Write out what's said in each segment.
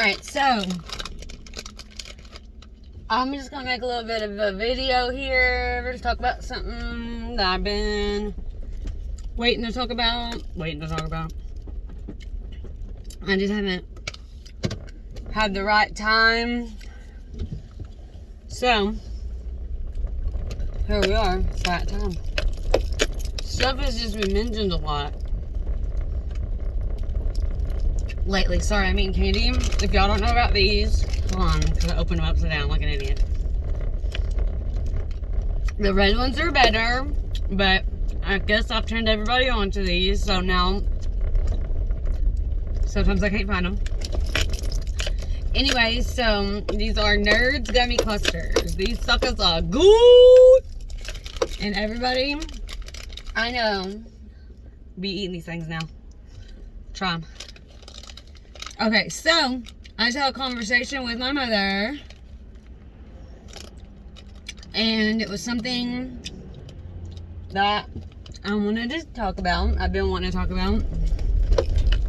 Alright, so I'm just gonna make a little bit of a video here to talk about something that I've been waiting to talk about. I just haven't had the right time. So here we are, it's that time. Stuff has just been mentioned a lot lately. Sorry, I'm eating candy. If y'all don't know about these, hold on, because I opened them upside down like an idiot. The red ones are better, but I guess I've turned everybody on to these, so now sometimes I can't find them. Anyway, so these are Nerds Gummy Clusters. These suckers are good. And everybody I know be eating these things now. Try them. Okay, so I just had a conversation with my mother. And it was something that I wanted to talk about. I've been wanting to talk about.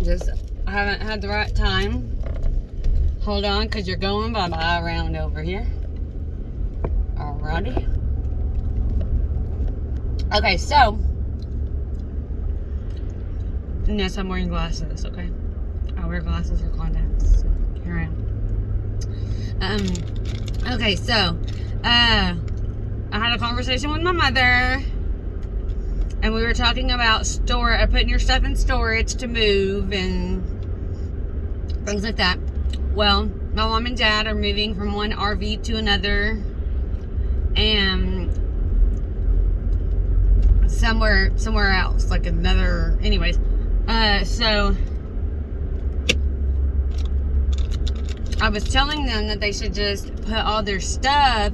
Just I haven't had the right time. Hold on, because you're going bye-bye around over here. Alrighty. Okay, so. Yes, I'm wearing glasses, okay? I wear glasses or contacts. So here I am. Okay, so. I had a conversation with my mother. And we were talking about putting your stuff in storage to move and things like that. Well, my mom and dad are moving from one RV to another, and somewhere else, like another. Anyways, so I was telling them that they should just put all their stuff,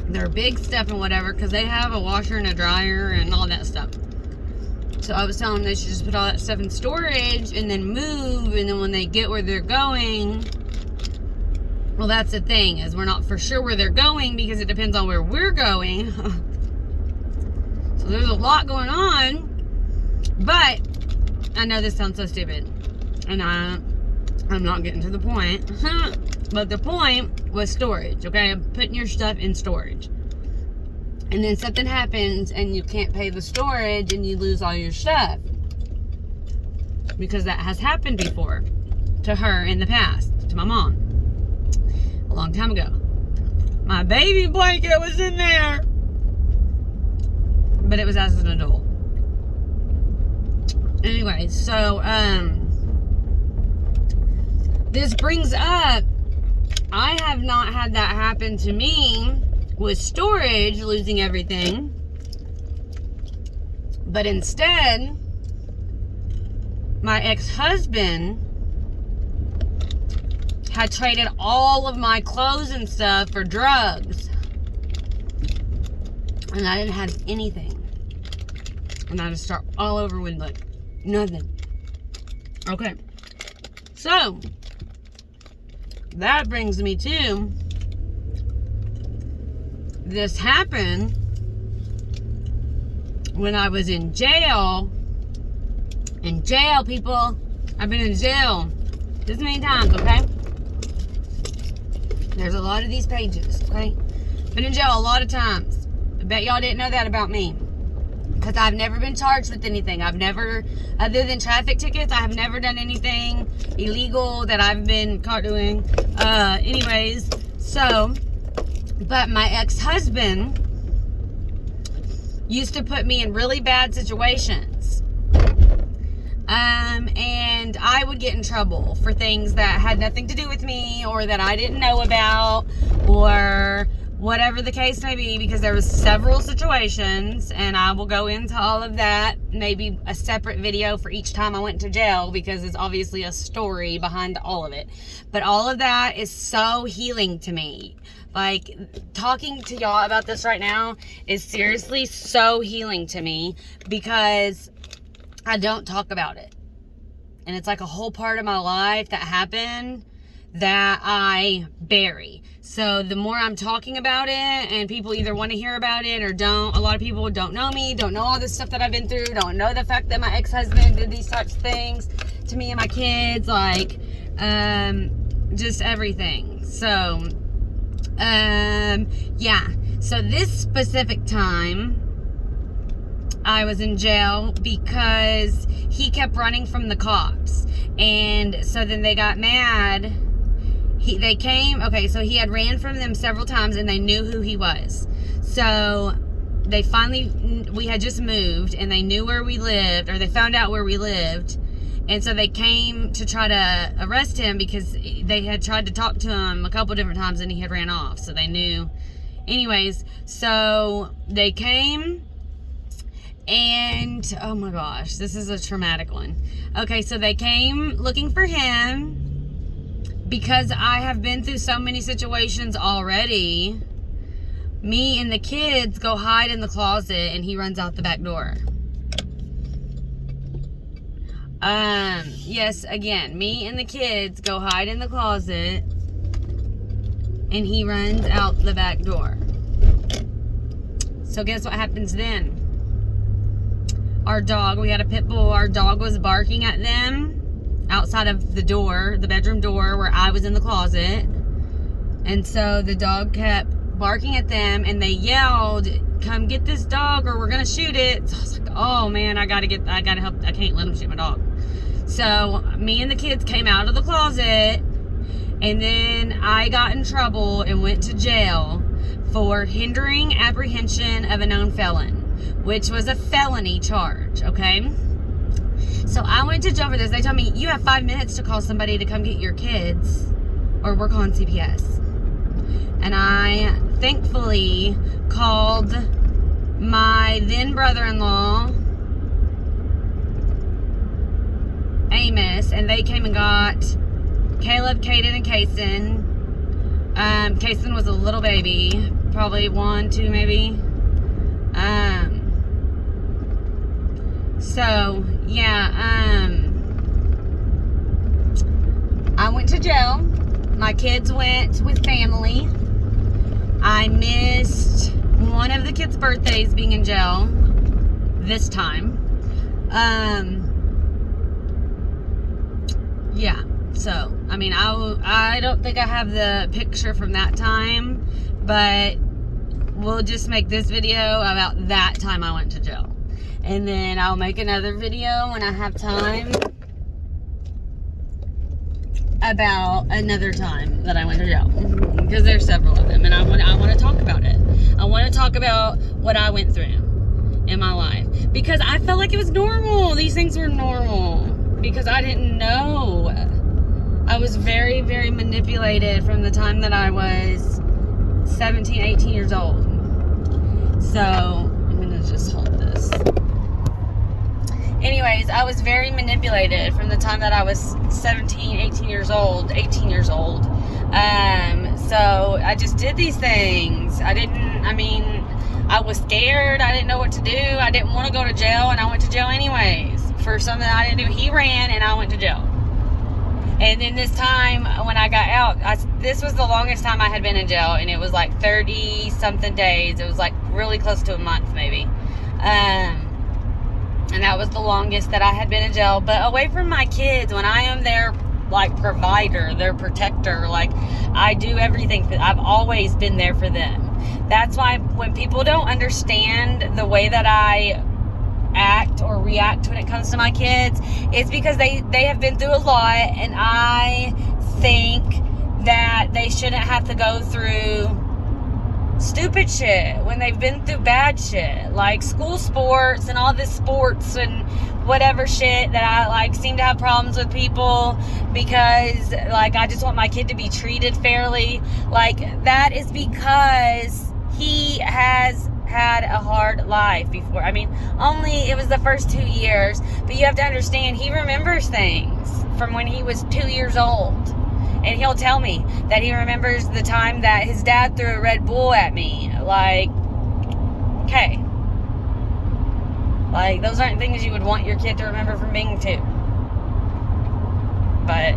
their big stuff and whatever, because they have a washer and a dryer and all that stuff. So I was telling them they should just put all that stuff in storage and then move, and then when they get where they're going, well, that's the thing, is we're not for sure where they're going because it depends on where we're going. So there's a lot going on, but I know this sounds so stupid, and I'm not getting to the point, but the point was storage, okay? Putting your stuff in storage. And then something happens and you can't pay the storage and you lose all your stuff. Because that has happened before to her in the past, to my mom. A long time ago. My baby blanket was in there. But it was as an adult. Anyway, so this brings up, I have not had that happen to me with storage, losing everything, but instead my ex-husband had traded all of my clothes and stuff for drugs, and I didn't have anything, and I just start all over with like nothing. Okay, so that brings me to, this happened when I was in jail. In jail, people. I've been in jail this many times, okay? There's a lot of these pages, okay? Been in jail a lot of times. I bet y'all didn't know that about me. Because I've never been charged with anything. I've never, other than traffic tickets, I have never done anything illegal that I've been caught doing. Anyways, so, but my ex-husband used to put me in really bad situations. And I would get in trouble for things that had nothing to do with me, or that I didn't know about, or whatever the case may be, because there was several situations, and I will go into all of that, maybe a separate video for each time I went to jail, because it's obviously a story behind all of it. But all of that is so healing to me. Like, talking to y'all about this right now is seriously so healing to me, because I don't talk about it. And it's like a whole part of my life that happened that I bury. So the more I'm talking about it, and people either want to hear about it or don't. A lot of people don't know me, don't know all this stuff that I've been through, don't know the fact that my ex-husband did these types of things to me and my kids. Like, just everything. So, yeah. So this specific time, I was in jail because he kept running from the cops. And so then they got mad. They came, okay, so he had ran from them several times and they knew who he was. So they finally, we had just moved and they knew where we lived, or they found out where we lived. And so they came to try to arrest him because they had tried to talk to him a couple different times and he had ran off. So they knew. Anyways, so they came and, oh my gosh, this is a traumatic one. Okay, so they came looking for him because I have been through so many situations already. Me and the kids go hide in the closet and he runs out the back door. Yes, again, me and the kids go hide in the closet and he runs out the back door. So guess what happens then? Our dog, we had a pit bull, our dog was barking at them outside of the door, the bedroom door where I was in the closet. And so the dog kept barking at them and they yelled, "Come get this dog or we're gonna shoot it." So I was like, oh man, I gotta help, I can't let them shoot my dog. So me and the kids came out of the closet and then I got in trouble and went to jail for hindering apprehension of a known felon, which was a felony charge, okay? So I went to jail for this. They told me, you have 5 minutes to call somebody to come get your kids or we're calling CPS. And I thankfully called my then brother-in-law, Amos, and they came and got Caleb, Caden, and Kason. Kason was a little baby, probably 1, 2 maybe. So, yeah, I went to jail. My kids went with family. I missed one of the kids' birthdays being in jail this time. Yeah, so, I mean, I don't think I have the picture from that time, but we'll just make this video about that time I went to jail. And then I'll make another video when I have time about another time that I went to jail, because there's several of them and I want to talk about it. I want to talk about what I went through in my life because I felt like it was normal. These things were normal because I didn't know. I was very, very manipulated from the time that I was 17, 18 years old. So I'm gonna just hold this. Anyways, I was very manipulated from the time that I was 17, 18 years old. So I just did these things. I was scared. I didn't know what to do. I didn't want to go to jail, and I went to jail anyways for something I didn't do. He ran, and I went to jail. And then this time, when I got out, this was the longest time I had been in jail, and it was like 30-something days. It was like really close to a month, maybe. And that was the longest that I had been in jail. But away from my kids, when I am their, like, provider, their protector, like, I do everything. I've always been there for them. That's why when people don't understand the way that I act or react when it comes to my kids, it's because they have been through a lot, and I think that they shouldn't have to go through stupid shit when they've been through bad shit, like school sports and all this sports and whatever shit that I like seem to have problems with people because like I just want my kid to be treated fairly. Like that is because he has had a hard life before. I mean, only it was the first 2 years, but you have to understand he remembers things from when he was 2 years old. And he'll tell me that he remembers the time that his dad threw a Red Bull at me. Like, okay. Like, those aren't things you would want your kid to remember from being 2. But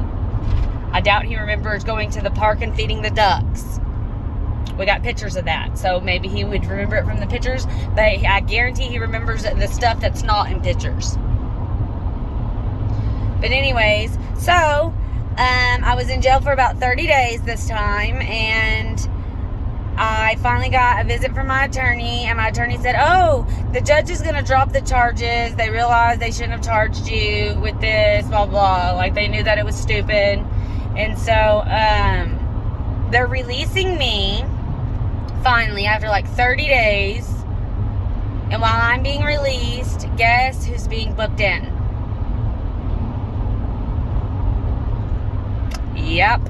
I doubt he remembers going to the park and feeding the ducks. We got pictures of that. So maybe he would remember it from the pictures. But I guarantee he remembers the stuff that's not in pictures. But anyways, so I was in jail for about 30 days this time, and I finally got a visit from my attorney, and my attorney said, oh, the judge is going to drop the charges. They realized they shouldn't have charged you with this, blah, blah. Like, they knew that it was stupid. And so, they're releasing me, finally, after like 30 days. And while I'm being released, guess who's being booked in? Yep.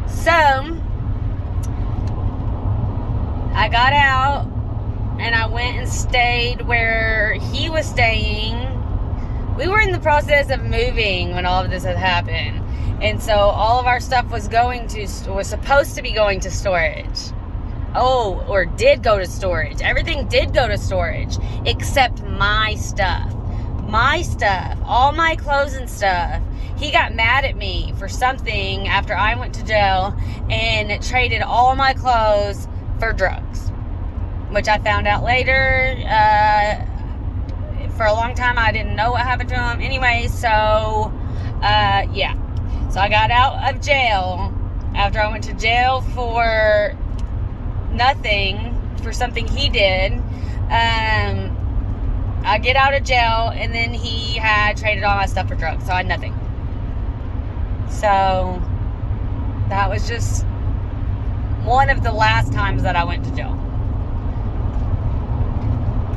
So, I got out and I went and stayed where he was staying. We were in the process of moving when all of this had happened. And so all of our stuff was supposed to be going to storage. Oh, or did go to storage. Everything did go to storage except my stuff. My stuff, all my clothes and stuff. He got mad at me for something after I went to jail and traded all my clothes for drugs, which I found out later. For a long time, I didn't know what happened to him. Anyway, so, yeah. So I got out of jail after I went to jail for nothing, for something he did. I get out of jail, and then he had traded all my stuff for drugs, so I had nothing. So, that was just one of the last times that I went to jail.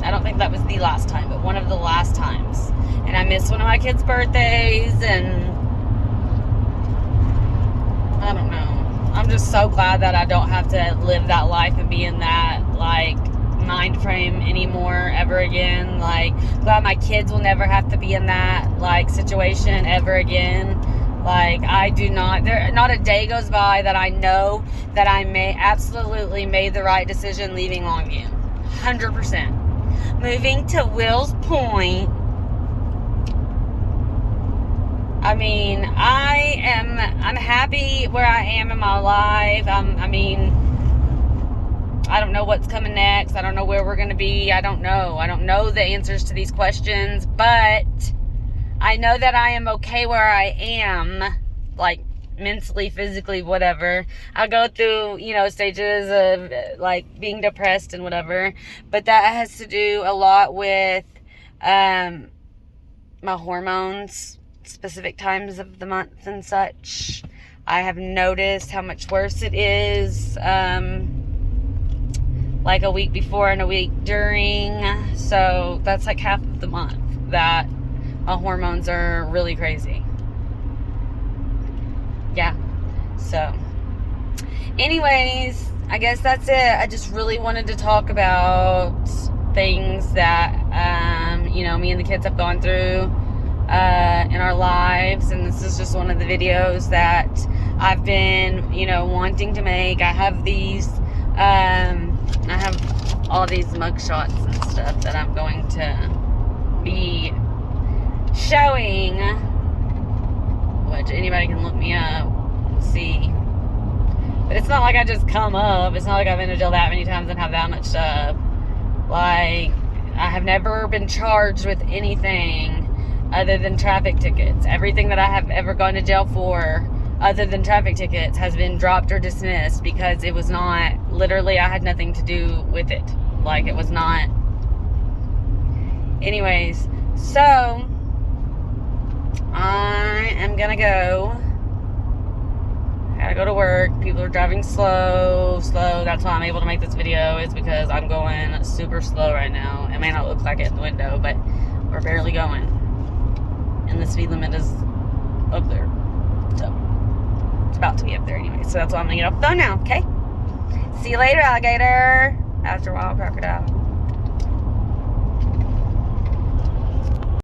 I don't think that was the last time, but one of the last times. And I missed one of my kids' birthdays, and I don't know. I'm just so glad that I don't have to live that life and be in that, like, mind frame anymore ever again. Like, glad my kids will never have to be in that, like, situation ever again. Like, I do not, not a day goes by that I know that I absolutely made the right decision leaving Longview. 100%. Moving to Wills Point. I mean, I'm happy where I am in my life. I mean, I don't know what's coming next. I don't know where we're going to be. I don't know. I don't know the answers to these questions, but I know that I am okay where I am, like, mentally, physically, whatever. I go through, stages of, like, being depressed and whatever, but that has to do a lot with my hormones, specific times of the month and such. I have noticed how much worse it is, like a week before and a week during. So that's like half of the month that my hormones are really crazy. Yeah. So anyways, I guess that's it. I just really wanted to talk about things that, me and the kids have gone through in our lives. And this is just one of the videos that I've been, wanting to make. I have these, I have all these mug shots and stuff that I'm going to be showing, which anybody can look me up and see. But it's not like I just come up. It's not like I've been to jail that many times and have that much stuff. Like, I have never been charged with anything other than traffic tickets. Everything that I have ever gone to jail for other than traffic tickets has been dropped or dismissed because it was not, literally, I had nothing to do with it. Like, it was not. Anyways, so I am gonna go. I gotta go to work. People are driving slow. That's why I'm able to make this video, is because I'm going super slow right now. It may not look like it in the window, but we're barely going. And the speed limit is up there. So, it's about to be up there anyway. So that's why I'm gonna get off the phone now, okay? See you later, alligator. After a while, crocodile.